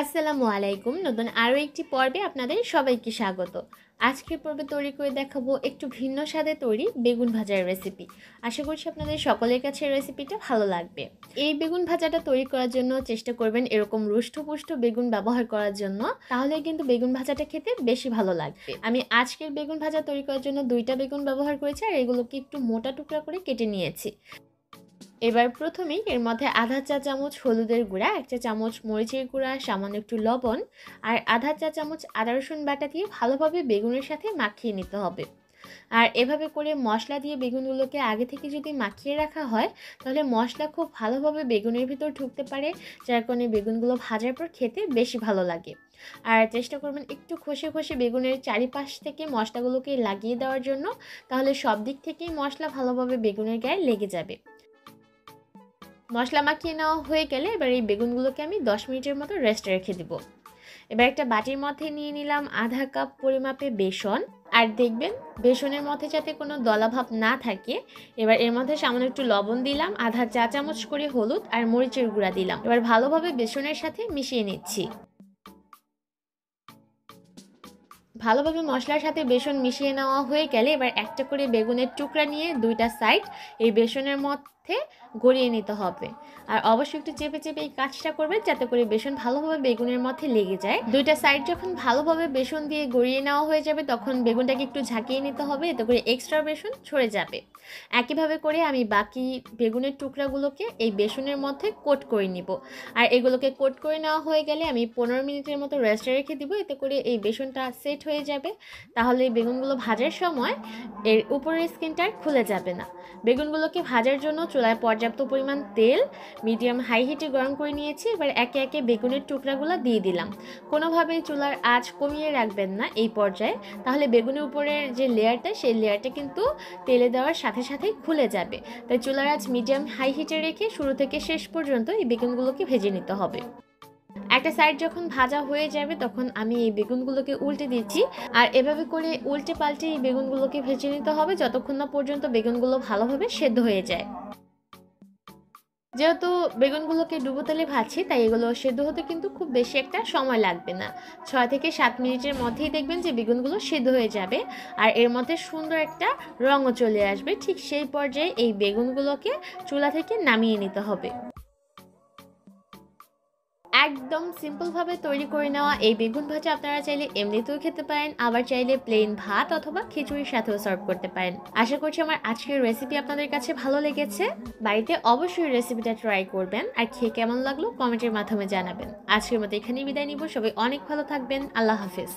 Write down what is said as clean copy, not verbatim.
আসসালামু আলাইকুম। নতুন আরও একটি পর্বে আপনাদের সবাইকে স্বাগত। আজকের পর্বে তৈরি করে দেখাবো একটু ভিন্ন স্বাদে তৈরি বেগুন ভাজার রেসিপি। আশা করছি আপনাদের সকলের কাছে রেসিপিটা ভালো লাগবে। এই বেগুন ভাজাটা তৈরি করার জন্য চেষ্টা করবেন এরকম রুষ্ট-পুষ্ট বেগুন ব্যবহার করার জন্য, তাহলে কিন্তু বেগুন ভাজাটা খেতে বেশি ভালো লাগবে। আমি আজকের বেগুন ভাজা তৈরি করার জন্য 2টা বেগুন ব্যবহার করেছি আর এগুলোকে একটু মোটা টুকরা করে কেটে নিয়েছি। এবার প্রথমেই এর মধ্যে আধা চা চামচ হলুদের গুঁড়া, 1 চা চামচ মরিচের গুঁড়া, সামান্য একটু লবণ আর আধা চা চামচ আদা রসুন বাটা দিয়ে ভালোভাবে বেগুনের সাথে মাখিয়ে নিতে হবে। আর এভাবে করে মশলা দিয়ে বেগুনগুলোকে আগে থেকে যদি মাখিয়ে রাখা হয়, তাহলে মশলা খুব ভালোভাবে বেগুনের ভিতর ঢুকতে পারে, যার কারণে বেগুনগুলো ভাজার পর খেতে বেশি ভালো লাগে। আর চেষ্টা করবেন একটু ঘষে ঘষে বেগুনের চারিপাশ থেকে মশলাগুলোকে লাগিয়ে দেওয়ার জন্য, তাহলে সব দিক থেকেই মশলা ভালোভাবে বেগুনের গায়ে লেগে যাবে। মশলা মাখিয়ে নেওয়া হয়ে গেলে এবার এই বেগুনগুলোকে আমি 10 মিনিটের মতো রেস্টে রেখে দিব। এবার একটা বাটির মধ্যে নিয়ে নিলাম আধা কাপ পরিমাপে বেসন। আর দেখবেন বেসনের মধ্যে যাতে কোনো দলাভাব না থাকে। এবার এর মধ্যে সামান্য একটু লবণ দিলাম, আধা চা চামচ করে হলুদ আর মরিচের গুঁড়া দিলাম। এবার ভালোভাবে বেসনের সাথে মিশিয়ে নিচ্ছি। ভালোভাবে মশলার সাথে বেসন মিশিয়ে নেওয়া হয়ে গেলে এবার একটা করে বেগুনের টুকরা নিয়ে 2টা সাইড এই বেসনের মধ্যে গড়িয়ে নিতে হবে। আর অবশ্যই একটু চেপে চেপে এই কাজটা করবেন, যাতে করে বেসন ভালোভাবে বেগুনের মধ্যে লেগে যায়। 2টা সাইড যখন ভালোভাবে বেসন দিয়ে গড়িয়ে নেওয়া হয়ে যাবে, তখন বেগুনটাকে একটু ঝাঁকিয়ে নিতে হবে, এতে করে এক্সট্রা বেসন ছড়ে যাবে। একইভাবে করে আমি বাকি বেগুনের টুকরাগুলোকে এই বেসনের মধ্যে কোট করে নিব। আর এগুলোকে কোট করে নেওয়া হয়ে গেলে আমি 15 মিনিটের মতো রেস্টে রেখে দিব, এতে করে এই বেসনটা সেট হয়ে যাবে। তাহলে বেগুনগুলো ভাজার সময় এর উপরের স্কিনটা খুলে যাবে না। বেগুনগুলোকে ভাজার জন্য চুলায় পর্যাপ্ত পরিমাণ তেল মিডিয়াম হাই হিটে গরম করে নিয়েছি। এবার একে একে বেগুনের টুকরাগুলো দিয়ে দিলাম। কোনোভাবেই চুলার আঁচ কমিয়ে রাখবেন না এই পর্যায়ে, তাহলে বেগুনের উপরের যে লেয়ারটা সেই লেয়ারটা কিন্তু তেলে দেওয়ার সাথে সাথেই খুলে যাবে। তাই চুলার আঁচ মিডিয়াম হাই হিটে রেখে শুরু থেকে শেষ পর্যন্ত এই বেগুনগুলোকে ভেজে নিতে হবে। একটা সাইড যখন ভাজা হয়ে যাবে, তখন আমি এই বেগুনগুলোকে উল্টে দিচ্ছি। আর এভাবে করে উল্টে পাল্টে এই বেগুনগুলোকে ভেজে নিতে হবে যতক্ষণ না পর্যন্ত বেগুনগুলো ভালোভাবে সেদ্ধ হয়ে যায়। যেহেতু বেগুনগুলোকে ডুবো তেলে ভাজছি, তাই এগুলো সেদ্ধ হতে কিন্তু খুব বেশি একটা সময় লাগবে না। 6 থেকে 7 মিনিটের মধ্যেই দেখবেন যে বেগুনগুলো সেদ্ধ হয়ে যাবে আর এর মধ্যে সুন্দর একটা রঙও চলে আসবে। ঠিক সেই পর্যায়ে এই বেগুনগুলোকে চুলা থেকে নামিয়ে নিতে হবে। একদম সিম্পলভাবে তৈরি করে নেওয়া এই বেগুন ভাজা আপনারা চাইলে এমনিতেও খেতে পারেন, আবার চাইলে প্লেন ভাত অথবা খিচুড়ির সাথেও সার্ভ করতে পারেন। আশা করছি আমার আজকের রেসিপি আপনাদের কাছে ভালো লেগেছে। বাড়িতে অবশ্যই রেসিপিটা ট্রাই করবেন আর খেয়ে কেমন লাগলো কমেন্টের মাধ্যমে জানাবেন। আজকের মতো এখানেই বিদায় নিব। সবাই অনেক ভালো থাকবেন। আল্লাহ হাফেজ।